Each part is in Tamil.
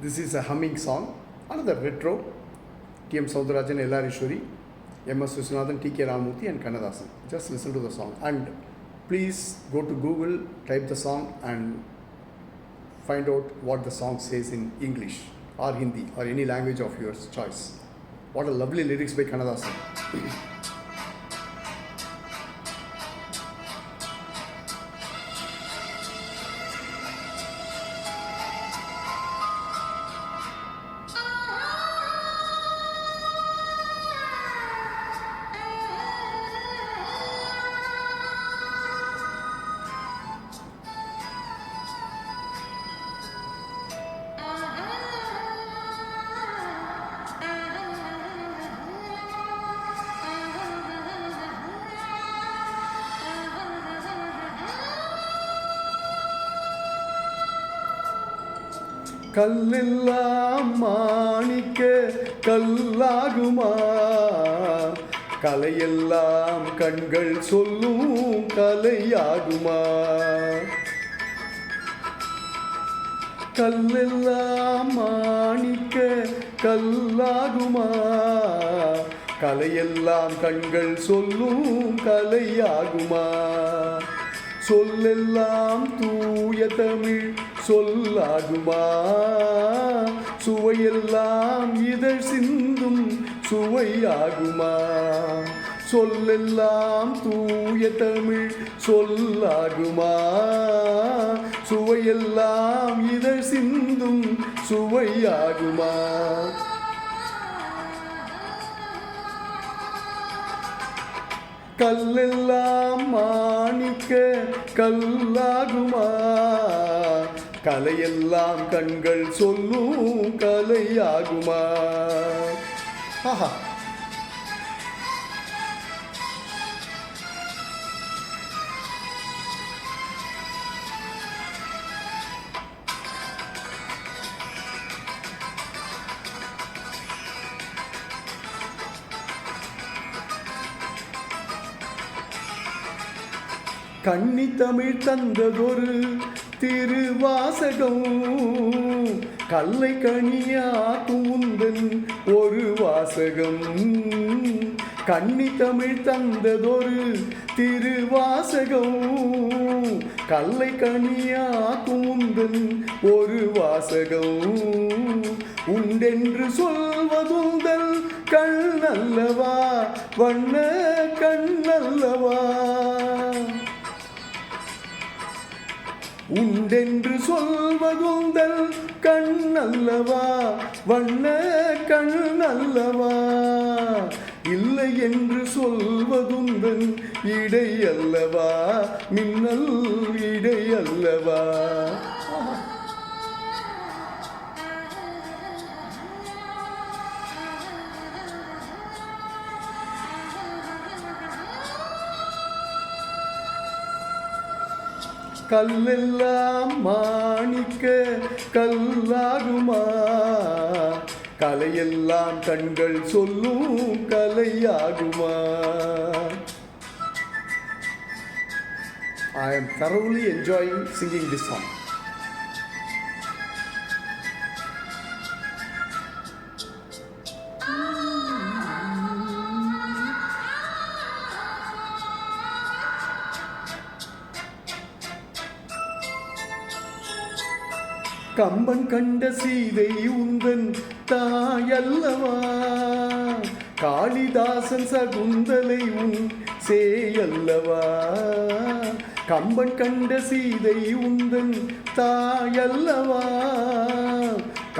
This is a humming song, another retro. T.M. Soundarajan, L.R. Ishwari, M.S. Viswanathan, T.K. Ramamurthy and Kannadasan. Just listen to the song and please go to Google, type the song and find out what the song says in English or Hindi or any language of your choice. What a lovely lyrics by Kannadasan. கல்லெல்லாம் மாணிக்க கல்லாகுமா, கலையெல்லாம் கண்கள் சொல்லும் கலையாகுமா. கல்லெல்லாம் மாணிக்க கல்லாகுமா, கலையெல்லாம் கண்கள் சொல்லும் கலையாகுமா. சொல்லெல்லாம் தூய தமிழ் சொல்லாகுமா, சுவையெல்லாம் இதழ் சிந்தும் சுவையாகுமா. சொல்லெல்லாம் தூய தமிழ் சொல்லாகுமா, சுவையெல்லாம் இதழ் சிந்தும் சுவையாகுமா. கல்லெல்லாம் மாணிக்க கல்லாகுமா, கலையெல்லாம் கண்கள் சொல்லும் கலையாகுமா. ஆஹா, கன்னி தமிழ் தந்ததொரு திருவாசகம், கல்லை கனியாக்கும் உந்தன் ஒரு வாசகம். கன்னி தமிழ் தந்ததொரு திருவாசகம், கல்லை கனியாக்கும் உந்தன் ஒரு வாசகம். உண்டென்று சொல்வதுந்தல் கண்ணல்லவா, வண்ண கண்ணல்லவா. உண்டென்று சொல்வதுந்தல் கண்ணல்லவா, வண்ண கண்ணல்லவா. இல்லை என்று சொல்வதுந்தன் இடை அல்லவா, மின்னல் இடை அல்லவா. கல்லெல்லாம் மாணிக்க கல்லாகுமா, கலையெல்லாம் கண்கள் சொல்லும் கலையாகுமா. I am thoroughly enjoying singing this song. Kamban கண்ட சீதை உந்தன் தாயல்லவா, காளிதாசன் சகுந்தலை உன் சேயல்லவா. கம்பன் கண்ட சீதை உந்தன் தாயல்லவா,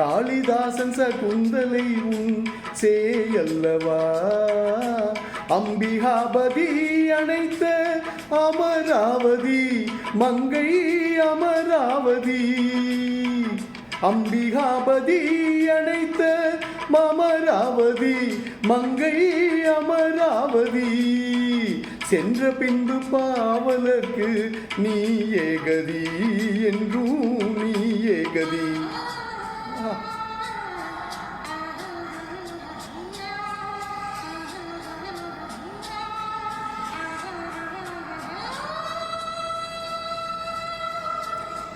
காளிதாசன் சகுந்தலை உன் சேயல்லவா. அம்பிகாபதி அணைத்த அமராவதி மங்கை அமராவதி. அம்பிகாபதி அணைத்த அமராவதி மங்கை அமராவதி. சென்ற பின்பு பாவலர்க்கு நீ ஏகதி என்றும் நீ ஏகதி.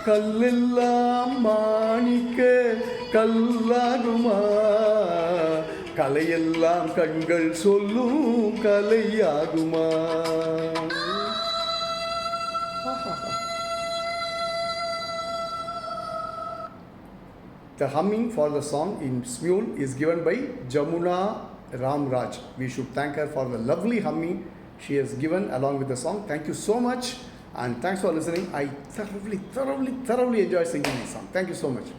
கல்லெல்லாம் மாணிக்க கல்லாகுமா, கலையெல்லாம் கண்கள் சொல்லும் கலையாகுமா. The humming for the song in Smule is given by Jamuna Ramraj. We should thank her for the lovely humming she has given along with the song. Thank you so much and thanks for listening. I thoroughly enjoy singing this song. Thank you so much.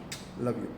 Love you.